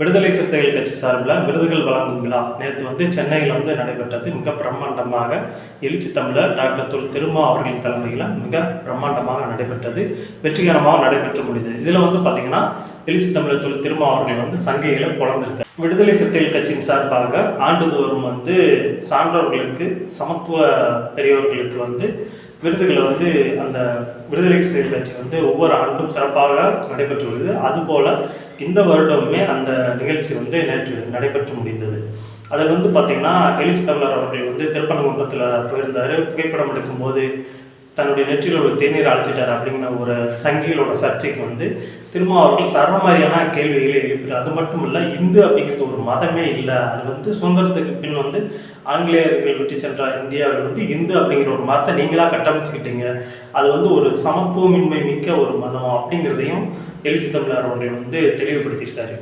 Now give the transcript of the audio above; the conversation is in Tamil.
விடுதலை சிறுத்தைகள் கட்சி சார்பில் விருதுகள் வழங்கும் விழா நேற்று சென்னையில் நடைபெற்றது. மிக பிரம்மாண்டமாக எழுச்சி தமிழர் டாக்டர் திருமா அவர்களின் தலைமையில் மிக பிரம்மாண்டமாக நடைபெற்றது. வெற்றிகரமாக நடைபெற்று முடிந்தது. இதில் பார்த்தீங்கன்னா எழுச்சி தமிழர் திருமா அவர்கள் சங்கைகளை பொழந்திருக்கார். விடுதலை சிறுத்தைகள் கட்சியின் சார்பாக ஆண்டுதோறும் சான்றோர்களுக்கு, சமத்துவ பெரியவர்களுக்கு விருதுகளை அந்த விடுதலை சிறுத்தைகள் கட்சி ஒவ்வொரு ஆண்டும் சிறப்பாக நடைபெற்று வருது. அதுபோல் இந்த வருடமே அந்த நிகழ்ச்சி நேற்று நடைபெற்று முடிந்தது. அதில் பார்த்திங்கன்னா எழுச்சி தமிழர் அவர்கள் திருப்பரங்குன்றத்தில் போயிருந்தார். புகைப்படம் எடுக்கும்போது தன்னுடைய நெற்றியில் ஒரு தேநீர் அழைச்சிட்டார் அப்படிங்கிற ஒரு சங்கிகளோட சர்ச்சைக்கு திரும்ப அவர்கள் சரமாரியான கேள்விகளை எழுப்புகிறார். அது மட்டும் இல்லை, இந்து அப்படிங்கிறது ஒரு மதமே இல்லை. அது சுதந்திரத்துக்கு பின் ஆங்கிலேயர்கள் விட்டு சென்ற இந்தியாவில் இந்து அப்படிங்கிற ஒரு மதத்தை நீங்களாக கட்டமைச்சுக்கிட்டீங்க. அது ஒரு சமத்துவமின்மை மிக்க ஒரு மதம் அப்படிங்கிறதையும் எழுச்சி தமிழர் அவர்கள் தெளிவுபடுத்தியிருக்காரு.